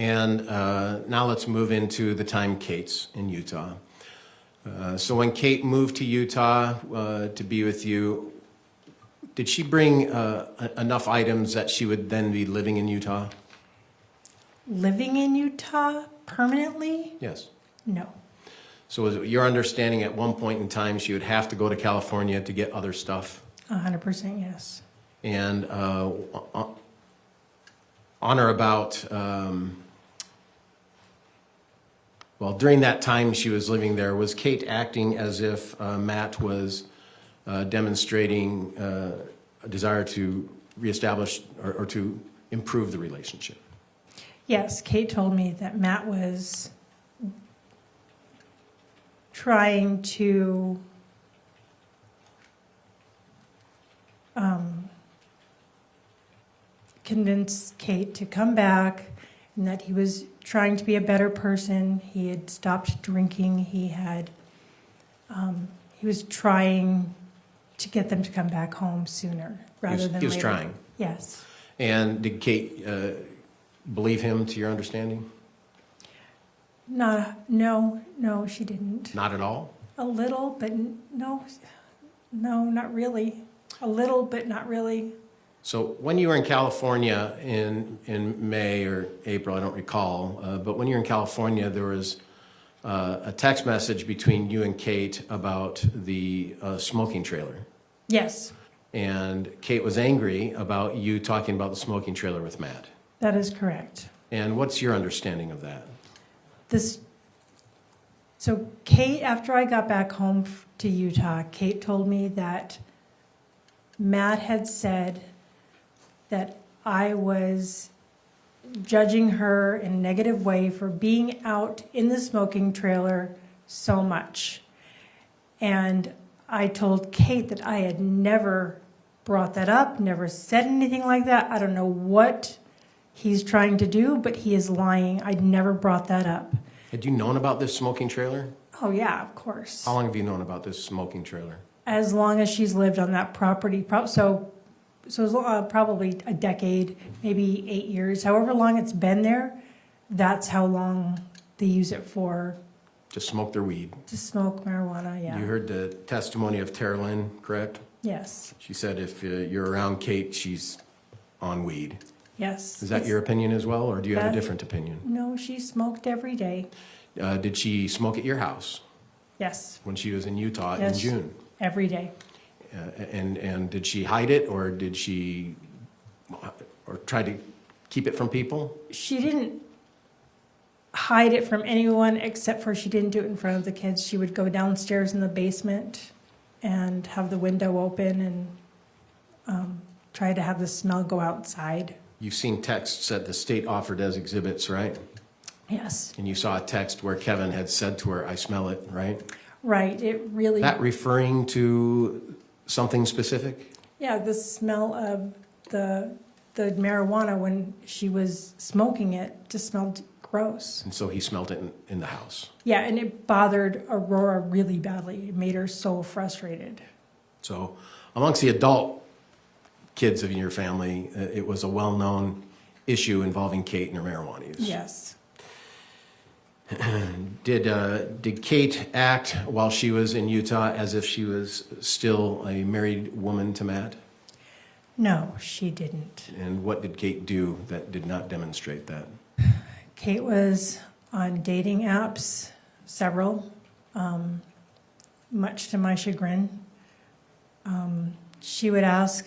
And now let's move into the time Kate's in Utah. So when Kate moved to Utah to be with you, did she bring enough items that she would then be living in Utah? Living in Utah permanently? Yes. No. So was it your understanding at one point in time she would have to go to California to get other stuff? 100% yes. And on or about, well, during that time she was living there, was Kate acting as if Matt was demonstrating a desire to reestablish or to improve the relationship? Yes, Kate told me that Matt was trying to convince Kate to come back, and that he was trying to be a better person. He had stopped drinking. He was trying to get them to come back home sooner rather than later. He was trying? Yes. And did Kate believe him, to your understanding? No, she didn't. Not at all? A little, but no, not really. A little, but not really. So when you were in California in May or April, I don't recall, but when you were in California, there was a text message between you and Kate about the smoking trailer. Yes. And Kate was angry about you talking about the smoking trailer with Matt. That is correct. And what's your understanding of that? So Kate, after I got back home to Utah, Kate told me that Matt had said that I was judging her in a negative way for being out in the smoking trailer so much. And I told Kate that I had never brought that up, never said anything like that. I don't know what he's trying to do, but he is lying. I'd never brought that up. Had you known about this smoking trailer? Oh, yeah, of course. How long have you known about this smoking trailer? As long as she's lived on that property. So probably a decade, maybe 8 years. However long it's been there, that's how long they use it for. To smoke their weed? To smoke marijuana, yeah. You heard the testimony of Tara Lynn, correct? Yes. She said if you're around Kate, she's on weed. Yes. Is that your opinion as well, or do you have a different opinion? No, she smoked every day. Did she smoke at your house? Yes. When she was in Utah in Yes. June? Every day. And did she hide it, or did she try to keep it from people? She didn't hide it from anyone, except for she didn't do it in front of the kids. She would go downstairs in the basement and have the window open and try to have the smell go outside. You've seen texts that the state offered as exhibits, right? Yes. And you saw a text where Kevin had said to her, "I smell it," right? Right. It really... That referring to something specific? Yeah, the smell of the marijuana when she was smoking it just smelled gross. And so he smelled it in the house. Yeah, and it bothered Aurora really badly. It made her so frustrated. So amongst the adult kids of your family, it was a well-known issue involving Kate and her marijuana use. Yes. Did Kate act while she was in Utah as if she was still a married woman to Matt? No, she didn't. And what did Kate do that did not demonstrate that? Kate was on dating apps, several, much to my chagrin. She would ask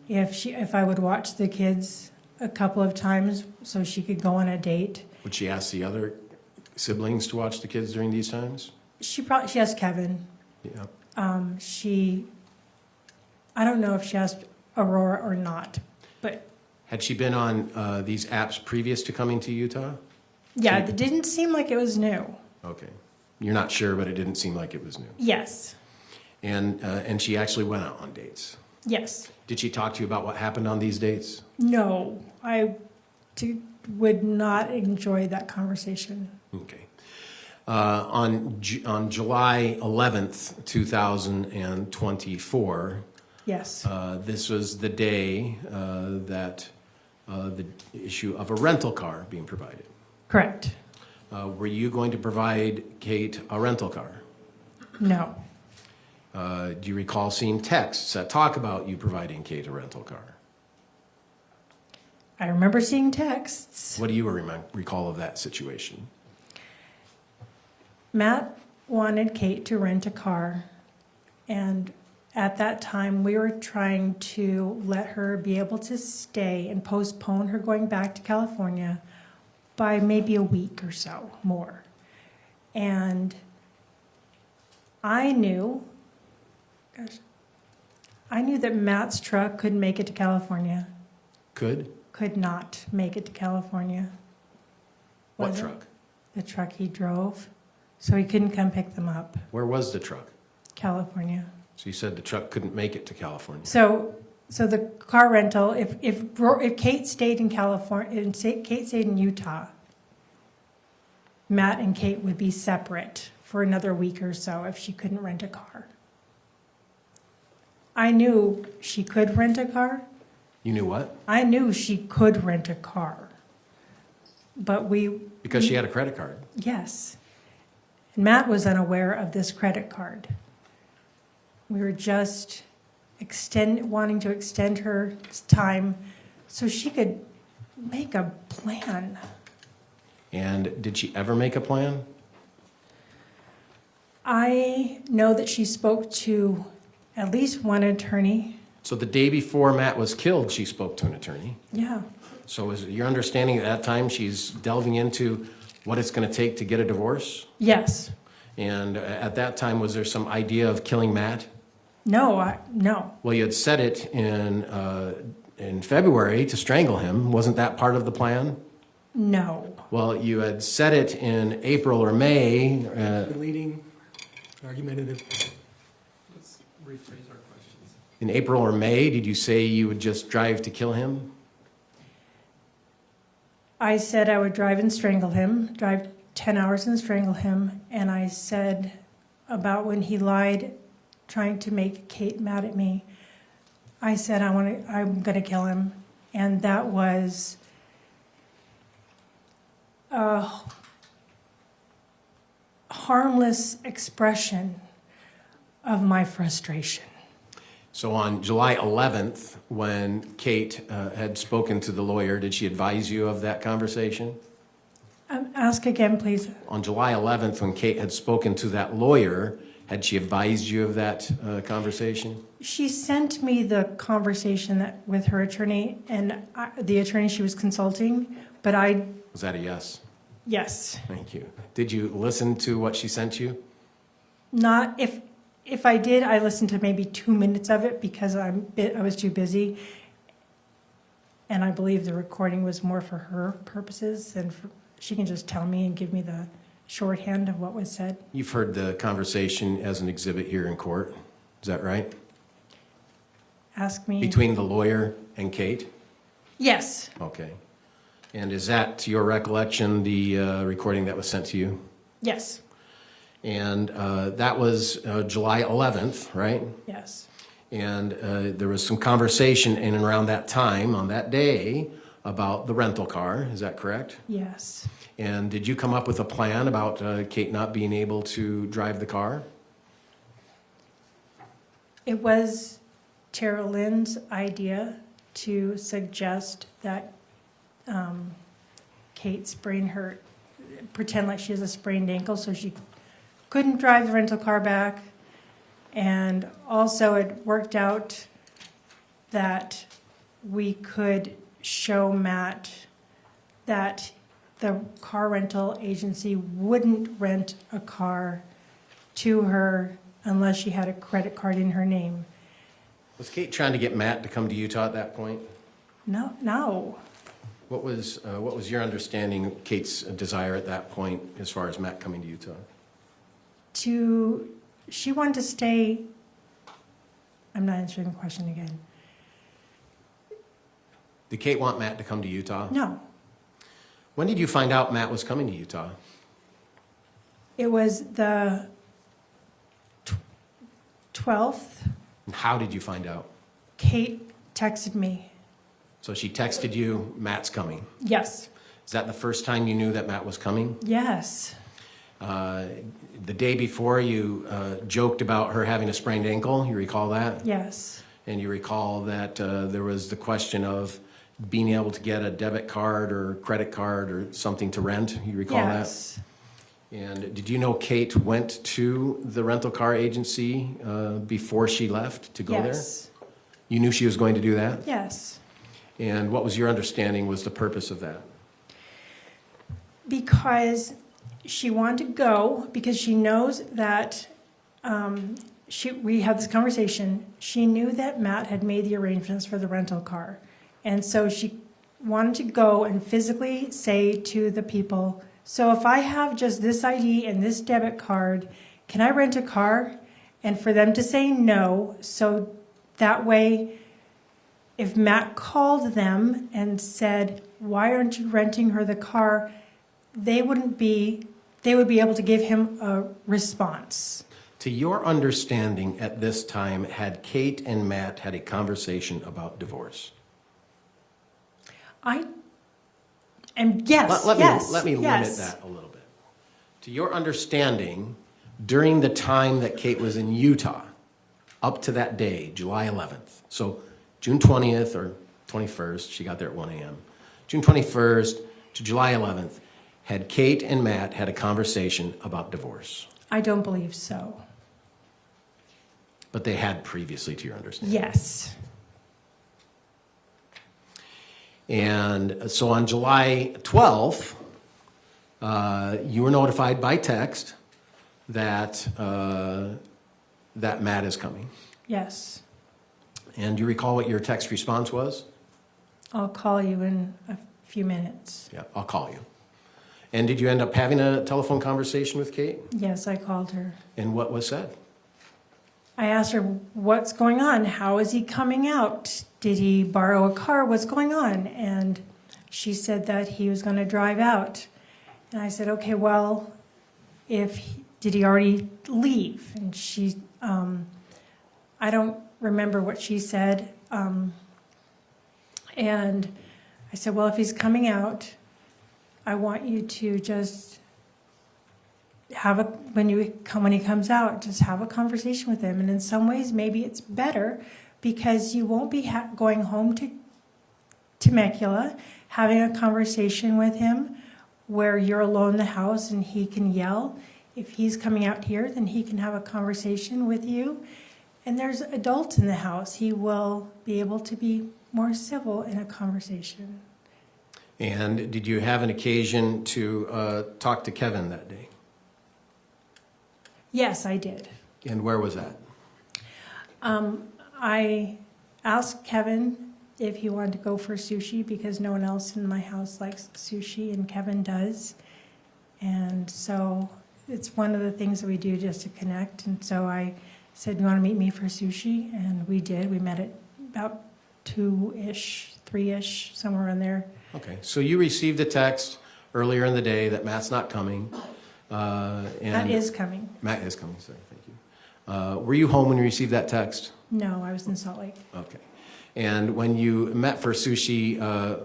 if I would watch the kids a couple of times so she could go on a date. Would she ask the other siblings to watch the kids during these times? She asked Kevin. Yeah. I don't know if she asked Aurora or not, but Had she been on these apps previous to coming to Utah? yeah, it didn't seem like it was new. Okay. You're not sure, but it didn't seem like it was new. Yes. And she actually went out on dates. Yes. Did she talk to you about what happened on these dates? No, would not enjoy that conversation. Okay. On July 11th, 2024, Yes. this was the day that the issue of a rental car being provided. Correct. Were you going to provide Kate a rental car? No. Do you recall seeing texts that talk about you providing Kate a rental car? I remember seeing texts. What do you recall of that situation? Matt wanted Kate to rent a car, and at that time we were trying to let her be able to stay and postpone her going back to California by maybe a week or so more. And I knew that Matt's truck couldn't make it to California. Could not make it to California. What Was it? truck? The truck he drove. So he couldn't come pick them up. Where was the truck? California. So you said the truck couldn't make it to California. So the car rental, if Kate stayed in California, and Kate stayed in Utah, Matt and Kate would be separate for another week or so if she couldn't rent a car. I knew she could rent a car. You knew what? I knew she could rent a car. But Because she had a credit card. yes. And Matt was unaware of this credit card. We were just wanting to extend her time so she could make a plan. And did she ever make a plan? I know that she spoke to at least one attorney. So the day before Matt was killed, she spoke to an attorney. Yeah. So is it your understanding at that time she's delving into what it's going to take to get a divorce? Yes. And at that time, was there some idea of killing Matt? No. Well, you had said it in February to strangle him. Wasn't that part of the plan? No. Well, you had said it in April or May. Leading, argumentative. Let's rephrase our questions. In April or May, did you say you would just drive to kill him? I said I would drive and strangle him, drive 10 hours and strangle him. And I said about when he lied, trying to make Kate mad at me, I said I'm going to kill him. And that was a harmless expression of my frustration. So on July 11th, when Kate had spoken to the lawyer, did she advise you of that conversation? Ask again, please. On July 11th, when Kate had spoken to that lawyer, had she advised you of that conversation? She sent me the conversation with her attorney and the attorney she was consulting, but Was that a yes? yes. Thank you. Did you listen to what she sent you? Not, if I did, I listened to maybe 2 minutes of it because I was too busy. And I believe the recording was more for her purposes and she can just tell me and give me the shorthand of what was said. You've heard the conversation as an exhibit here in court. Is that right? Ask me. Between the lawyer and Kate? Yes. Okay. And is that, to your recollection, the recording that was sent to you? Yes. And that was July 11th, right? Yes. And there was some conversation in and around that time, on that day, about the rental car. Is that correct? Yes. And did you come up with a plan about Kate not being able to drive the car? It was Tara Lynn's idea to suggest that Kate pretend like she has a sprained ankle so she couldn't drive the rental car back. And also it worked out that we could show Matt that the car rental agency wouldn't rent a car to her unless she had a credit card in her name. Was Kate trying to get Matt to come to Utah at that point? No. What was your understanding of Kate's desire at that point as far as Matt coming to Utah? She wanted to stay. I'm not answering the question again. Did Kate want Matt to come to Utah? No. When did you find out Matt was coming to Utah? It was the 12th. And how did you find out? Kate texted me. So she texted you, Matt's coming. Yes. Is that the first time you knew that Matt was coming? Yes. The day before, you joked about her having a sprained ankle. You recall that? Yes. And you recall that there was the question of being able to get a debit card or credit card or something to rent. You recall Yes. that? And did you know Kate went to the rental car agency before she left to go there? Yes. You knew she was going to do that? Yes. And what was your understanding was the purpose of that? Because she wanted to go, because she knows that we had this conversation. She knew that Matt had made the arrangements for the rental car. And so she wanted to go and physically say to the people, so if I have just this ID and this debit card, can I rent a car? And for them to say no, so that way, if Matt called them and said, why aren't you renting her the car? They would be able to give him a response. To your understanding at this time, had Kate and Matt had a conversation about divorce? Yes, Let me limit that a little bit. To your understanding, during the time that Kate was in Utah, up to that day, July 11th, so June 20th or 21st, she got there at 1 a.m., June 21st to July 11th, had Kate and Matt had a conversation about divorce? I don't believe so. But they had previously, to your understanding? Yes. And so on July 12th, you were notified by text that that Matt is coming. Yes. And do you recall what your text response was? I'll call you in a few minutes. Yeah, I'll call you. And did you end up having a telephone conversation with Kate? Yes, I called her. And what was said? I asked her, what's going on? How is he coming out? Did he borrow a car? What's going on? And she said that he was going to drive out. And I said, okay, well, did he already leave? And she, I don't remember what she said. And I said, well, if he's coming out, I want you to just when he comes out, just have a conversation with him. And in some ways, maybe it's better because you won't be going home to Temecula, having a conversation with him where you're alone in the house and he can yell. If he's coming out here, then he can have a conversation with you. And there's adults in the house. He will be able to be more civil in a conversation. And did you have an occasion to talk to Kevin that day? Yes, I did. And where was that? I asked Kevin if he wanted to go for sushi because no one else in my house likes sushi and Kevin does. And so it's one of the things that we do just to connect. And so I said, you want to meet me for sushi? And we did. We met at about 2-ish, 3-ish, somewhere in there. Okay, so you received a text earlier in the day that Matt's not coming. Matt is coming. Matt is coming, sorry, thank you. Were you home when you received that text? No, I was in Salt Lake. Okay. And when you met for sushi,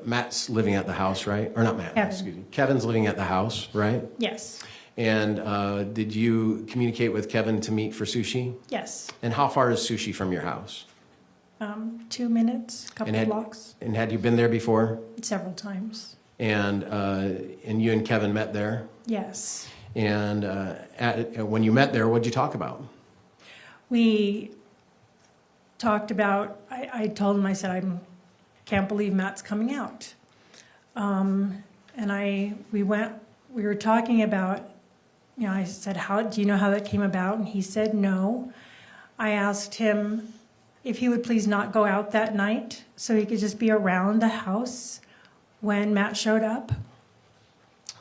Matt's living at the house, right? Or not Matt, Kevin. excuse me. Kevin's living at the house, right? Yes. And did you communicate with Kevin to meet for sushi? Yes. And how far is sushi from your house? 2 minutes, a couple blocks, And had you been there before? several times. And you and Kevin met there? Yes. And when you met there, what did you talk about? We talked about, I told him, I said, I can't believe Matt's coming out. And we were talking about, I said, do you know how that came about? And he said, no. I asked him if he would please not go out that night so he could just be around the house when Matt showed up.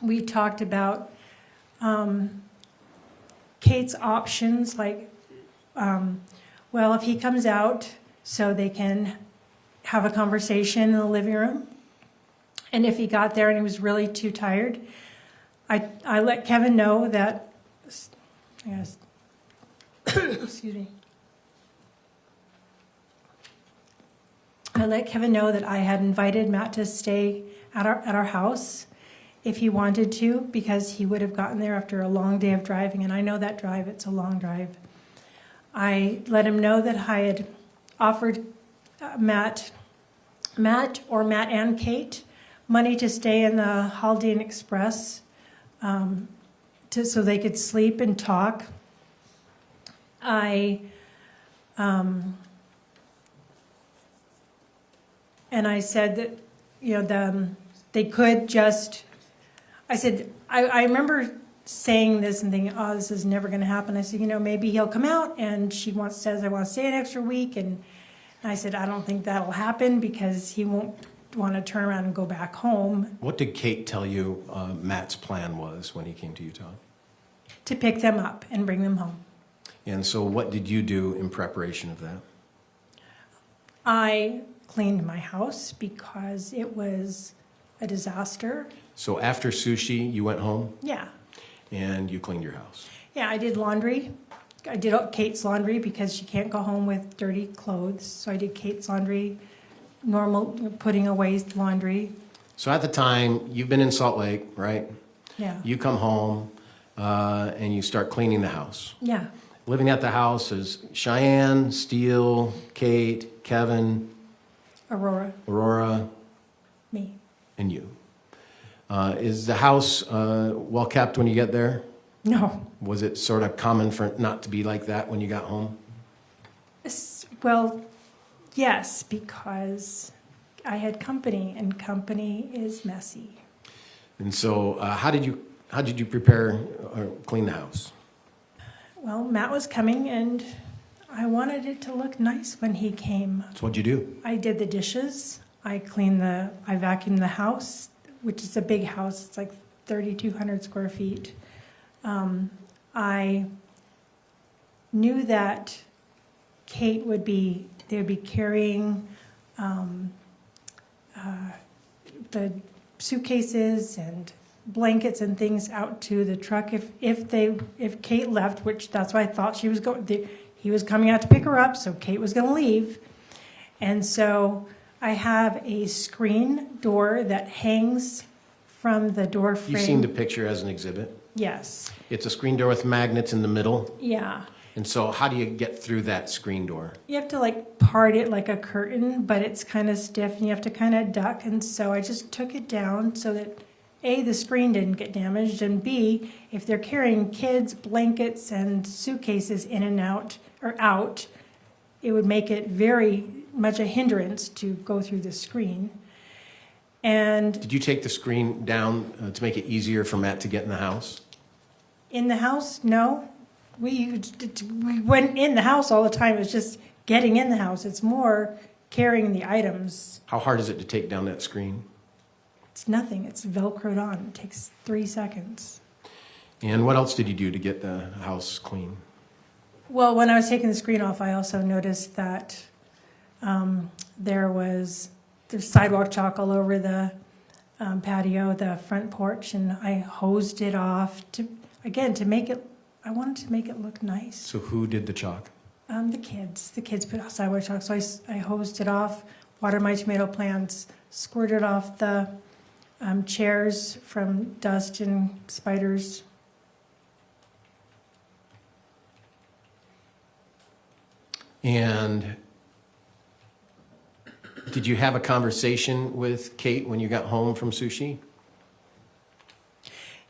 We talked about Kate's options, like, well, if he comes out so they can have a conversation in the living room. And if he got there and he was really too tired, I let Kevin know that, excuse me. I let Kevin know that I had invited Matt to stay at our house if he wanted to, because he would have gotten there after a long day of driving, and I know that drive, it's a long drive. I let him know that I had offered Matt and Kate money to stay in the Holiday Inn Express so they could sleep and talk. And I said that, they could just, I said, I remember saying this and thinking, oh, this is never going to happen. I said, maybe he'll come out and says, I want to stay an extra week. And I said, I don't think that'll happen because he won't want to turn around and go back home. What did Kate tell you Matt's plan was when he came to Utah? To pick them up and bring them home. And so what did you do in preparation of that? I cleaned my house because it was a disaster. So after sushi, you went home Yeah. and you cleaned your house. Yeah, I did laundry. I did Kate's laundry because she can't go home with dirty clothes. So I did Kate's laundry, normal putting away laundry. So at the time, you've been in Salt Lake, right? Yeah. You come home and you start cleaning the house. Yeah. Living at the house is Cheyenne, Steele, Kate, Kevin, Aurora, Me. and you. Is the house well kept when you get there? No. Was it sort of common for it not to be like that when you got home? Well, yes, because I had company, and company is messy. And so, how did you prepare or clean the house? Well, Matt was coming, and I wanted it to look nice when he came. So what'd you do? I did the dishes. I vacuumed the house, which is a big house. It's like 3,200 square feet. I knew that Kate would be carrying the suitcases and blankets and things out to the truck if Kate left, which that's why I thought she was going. He was coming out to pick her up, so Kate was going to leave. And so I have a screen door that hangs from the door frame. You've seen the picture as an exhibit. Yes. It's a screen door with magnets in the middle. Yeah. And so how do you get through that screen door? You have to part it like a curtain, but it's kind of stiff and you have to kind of duck. And so I just took it down so that A, the screen didn't get damaged, and B, if they're carrying kids, blankets, and suitcases in and out, it would make it very much a hindrance to go through the screen. And Did you take the screen down to make it easier for Matt to get in the house? in the house, no. We went in the house all the time. It's just getting in the house. It's more carrying the items. How hard is it to take down that screen? It's nothing. It's Velcroed on. It takes 3 seconds. And what else did you do to get the house clean? Well, when I was taking the screen off, I also noticed that there's sidewalk chalk all over the patio, the front porch, and I hosed it off to make it. I wanted to make it look nice. So who did the chalk? The kids put sidewalk chalk, so I hosed it off, watered my tomato plants, squirted off the chairs from dust and spiders. And did you have a conversation with Kate when you got home from sushi?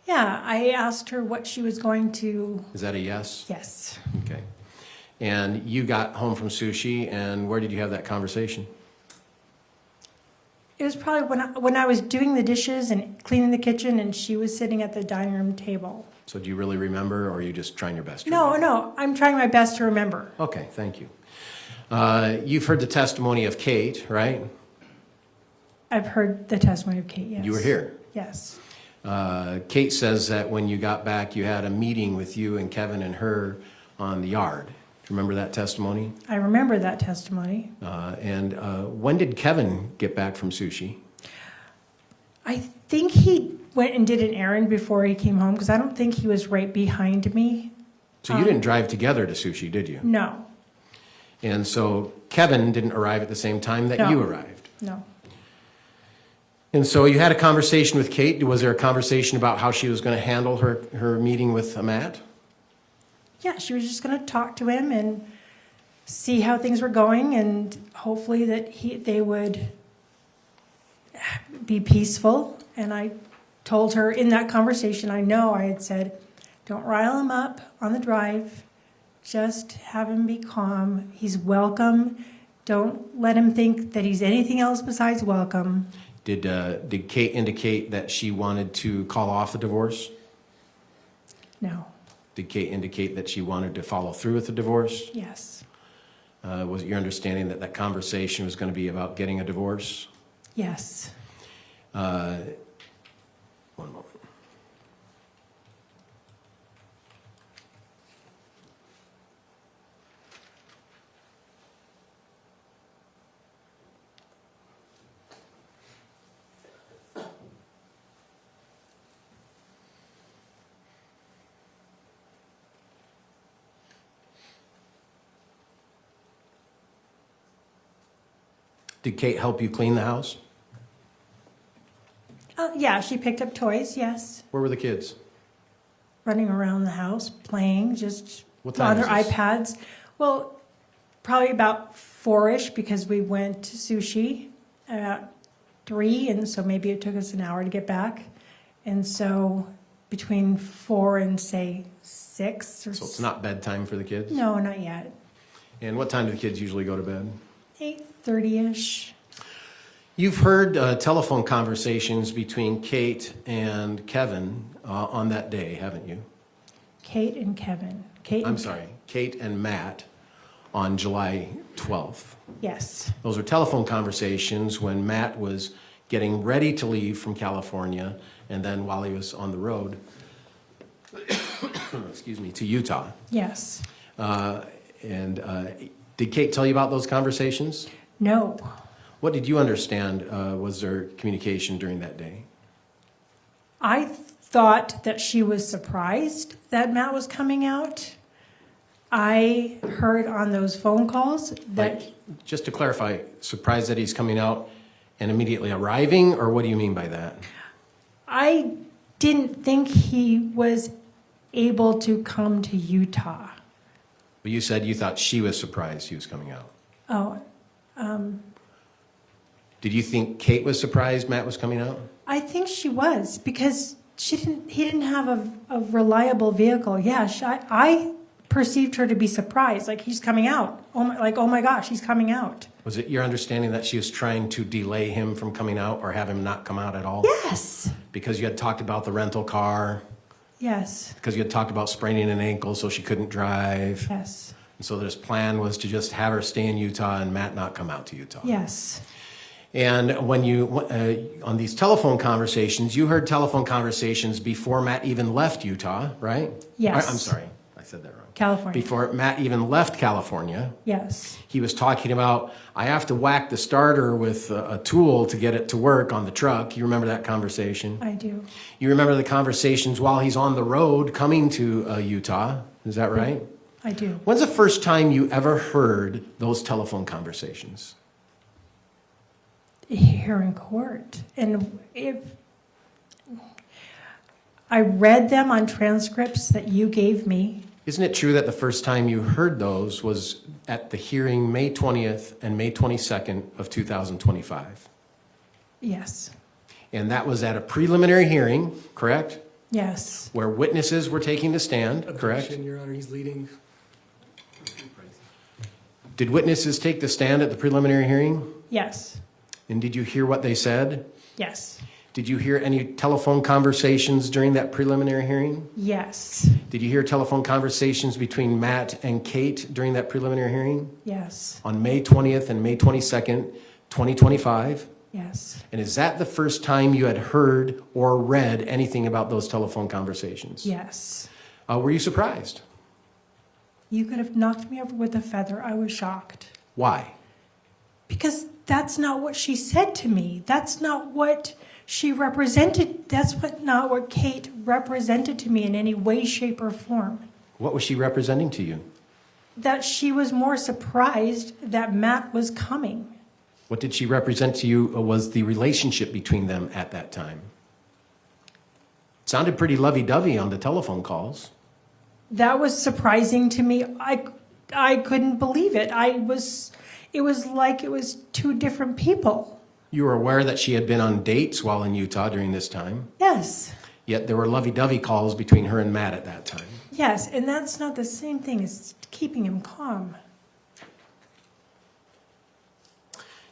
Yeah, I asked her what she was going to. Is that a yes? Yes. Okay. And you got home from sushi, and where did you have that conversation? It was probably when I was doing the dishes and cleaning the kitchen, and she was sitting at the dining room table. So do you really remember, or are you just trying your best to No, remember? no, I'm trying my best to remember. Okay, thank you. You've heard the testimony of Kate, right? I've heard the testimony of Kate, yes. You were here. Yes. Kate says that when you got back, you had a meeting with you and Kevin and her on the yard. Do you remember that testimony? I remember that testimony. And when did Kevin get back from sushi? I think he went and did an errand before he came home, because I don't think he was right behind me. So you didn't drive together to sushi, did you? No. And so Kevin didn't arrive at the same time that No. you arrived. No. And so you had a conversation with Kate. Was there a conversation about how she was going to handle her meeting with Matt? Yeah, she was just going to talk to him and see how things were going, and hopefully that they would be peaceful. And I told her in that conversation, I had said, don't rile him up on the drive. Just have him be calm. He's welcome. Don't let him think that he's anything else besides welcome. Did Kate indicate that she wanted to call off the divorce? No. Did Kate indicate that she wanted to follow through with the divorce? Yes. Was it your understanding that that conversation was going to be about getting a divorce? Yes. One moment. Did Kate help you clean the house? Yeah, she picked up toys, yes. Where were the kids? Running around the house, playing, just What time on their is this? iPads. Well, probably about 4-ish because we went to sushi at 3, and so maybe it took us an hour to get back. And so between 4 and say 6 or So it's not bedtime for the kids? No, not yet. And what time do the kids usually go to bed? 8:30-ish. You've heard telephone conversations between Kate and Kevin on that day, haven't you? Kate and Kevin. I'm sorry, Kate and Matt on July 12th. Yes. Those were telephone conversations when Matt was getting ready to leave from California, and then while he was on the road, excuse me, to Utah. Yes. Did Kate tell you about those conversations? No. What did you understand was their communication during that day? I thought that she was surprised that Matt was coming out. I heard on those phone calls that Like, just to clarify, surprised that he's coming out and immediately arriving, or what do you mean by that? I didn't think he was able to come to Utah. Well, you said you thought she was surprised he was coming out. Oh, Did you think Kate was surprised Matt was coming out? I think she was because he didn't have a reliable vehicle. Yeah, I perceived her to be surprised, like he's coming out. Oh my gosh, he's coming out. Was it your understanding that she was trying to delay him from coming out or have him not come out at all? Yes. Because you had talked about the rental car, Yes. because you had talked about spraining an ankle so she couldn't drive. Yes. And so this plan was to just have her stay in Utah and Matt not come out to Utah. Yes. And when you, on these telephone conversations, you heard telephone conversations before Matt even left Utah, right? Yes. I'm sorry, I said that wrong. California. Before Matt even left California, Yes. he was talking about, I have to whack the starter with a tool to get it to work on the truck. You remember that conversation? I do. You remember the conversations while he's on the road coming to Utah, is that right? I do. When's the first time you ever heard those telephone conversations? Here in court. And if I read them on transcripts that you gave me. Isn't it true that the first time you heard those was at the hearing May 20th and May 22nd of 2025? Yes. And that was at a preliminary hearing, correct? Yes. Where witnesses were taking the stand, correct? Objection, Your Honor, he's leading. Did witnesses take the stand at the preliminary hearing? Yes. And did you hear what they said? Yes. Did you hear any telephone conversations during that preliminary hearing? Yes. Did you hear telephone conversations between Matt and Kate during that preliminary hearing Yes. on May 20th and May 22nd, 2025? Yes. And is that the first time you had heard or read anything about those telephone conversations? Yes. Were you surprised? You could have knocked me over with a feather. I was shocked. Why? Because that's not what she said to me. That's not what she represented. Not what Kate represented to me in any way, shape, or form. What was she representing to you? that she was more surprised that Matt was coming. What did she represent to you was the relationship between them at that time? It sounded pretty lovey-dovey on the telephone calls. That was surprising to me. I couldn't believe it. It was like it was two different people. You were aware that she had been on dates while in Utah during this time, Yes. yet there were lovey-dovey calls between her and Matt at that time. Yes, and that's not the same thing as keeping him calm.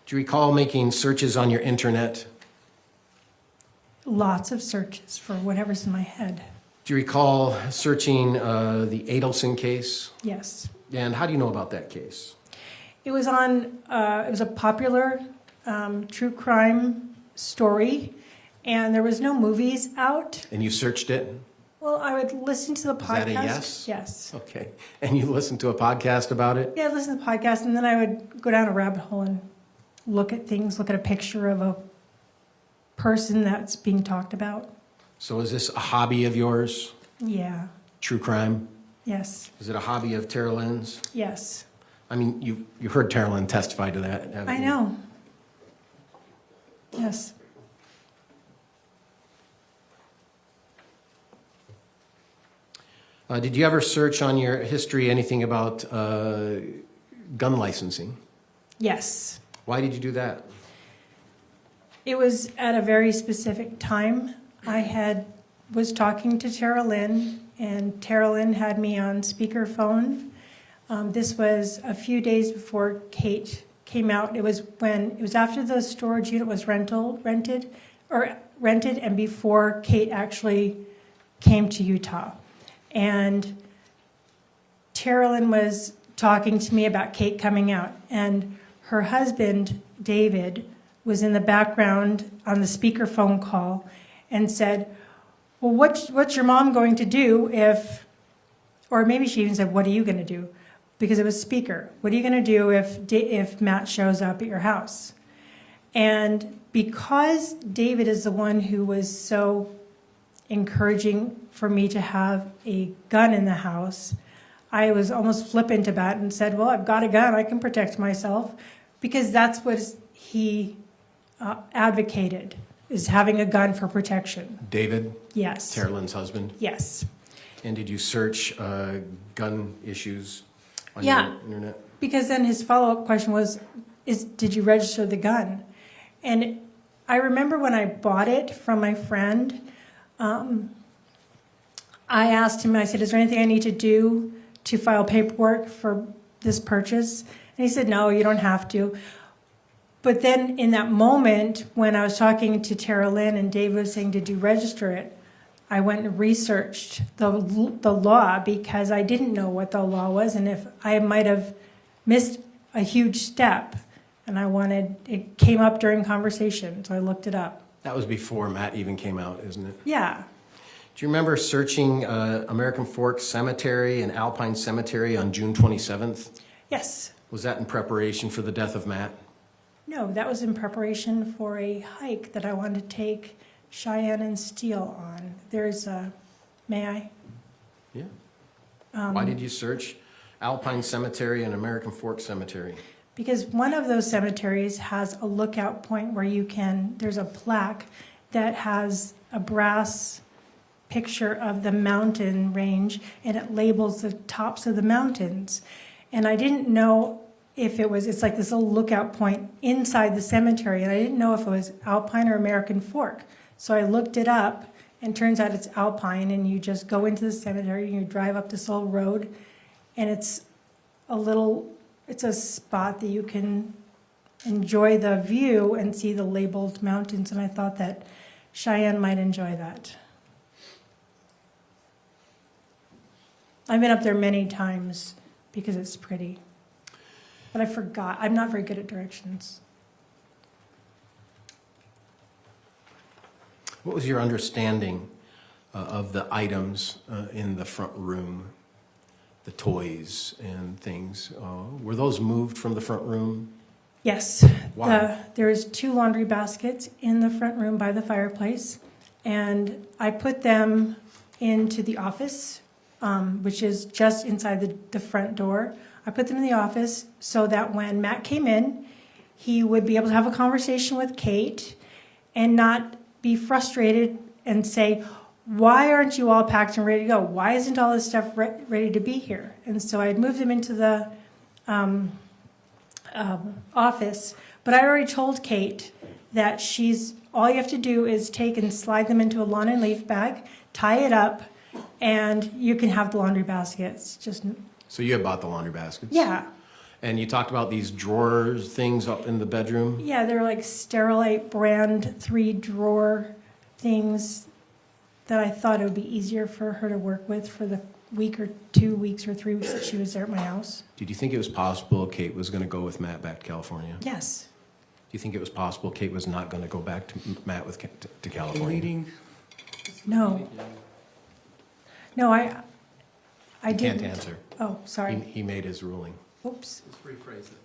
Do you recall making searches on your internet? Lots of searches for whatever's in my head. Do you recall searching the Adelson case? Yes. And how do you know about that case? It was a popular true crime story, and there was no movies out. And you searched it? Well, I would listen to the podcast. Is that a yes? Yes. Okay. And you listened to a podcast about it? Yeah, I'd listen to the podcast, and then I would go down a rabbit hole and look at things, look at a picture of a person that's being talked about. So is this a hobby of yours? Yeah. True crime? Yes. Is it a hobby of Tara Lynn's? Yes. I mean, you heard Tara Lynn testify to that, haven't I you? know. Yes. Did you ever search on your history anything about gun licensing? Yes. Why did you do that? It was at a very specific time. I was talking to Tara Lynn, and Tara Lynn had me on speakerphone. This was a few days before Kate came out. It was after the storage unit was rented, and before Kate actually came to Utah. And Tara Lynn was talking to me about Kate coming out, and her husband, David, was in the background on the speakerphone call and said, well, what's your mom going to do if, or maybe she even said, what are you going to do? Because it was speaker. What are you going to do if Matt shows up at your house? And because David is the one who was so encouraging for me to have a gun in the house, I was almost flippant about it and said, well, I've got a gun, I can protect myself, because that's what he advocated, is having a gun for protection. David? Yes. Tara Lynn's husband? Yes. And did you search gun issues on Yeah. your internet? Because then his follow-up question was, did you register the gun? And I remember when I bought it from my friend, I asked him, I said, is there anything I need to do to file paperwork for this purchase? And he said, no, you don't have to. But then in that moment, when I was talking to Tara Lynn and Dave was saying, did you register it? I went and researched the law, because I didn't know what the law was, and if I might have missed a huge step, and it came up during conversation, so I looked it up. That was before Matt even came out, isn't it? Yeah. Do you remember searching American Fork Cemetery and Alpine Cemetery on June 27th? Yes. Was that in preparation for the death of Matt? No, that was in preparation for a hike that I wanted to take Cheyenne and Steele on. May I? Yeah. Why did you search Alpine Cemetery and American Fork Cemetery? Because one of those cemeteries has a lookout point where there's a plaque that has a brass picture of the mountain range, and it labels the tops of the mountains. And I didn't know if it's like this little lookout point inside the cemetery, and I didn't know if it was Alpine or American Fork. So I looked it up, and turns out it's Alpine, and you just go into the cemetery, and you drive up this little road, and it's a spot that you can enjoy the view and see the labeled mountains, and I thought that Cheyenne might enjoy that. I've been up there many times because it's pretty, but I forgot. I'm not very good at directions. What was your understanding of the items in the front room, the toys and things? Were those moved from the front room? Yes. Why? There's 2 laundry baskets in the front room by the fireplace, and I put them into the office, which is just inside the front door. I put them in the office so that when Matt came in, he would be able to have a conversation with Kate and not be frustrated and say, why aren't you all packed and ready to go? Why isn't all this stuff ready to be here? And so I had moved him into the office, but I already told Kate that all you have to do is take and slide them into a lawn and leaf bag, tie it up, and you can have the laundry baskets. So you had bought the laundry baskets? Yeah. And you talked about these drawers things up in the bedroom? Yeah, they're like Sterilite brand 3-drawer things that I thought it would be easier for her to work with for the week or 2 weeks or 3 weeks that she was there at my house. Did you think it was possible Kate was going to go with Matt back to California? Yes. Do you think it was possible Kate was not going to go back to Matt to California? Deleting, No. No, I You didn't. can't answer. Oh, sorry. He made his ruling. Oops. let's rephrase it.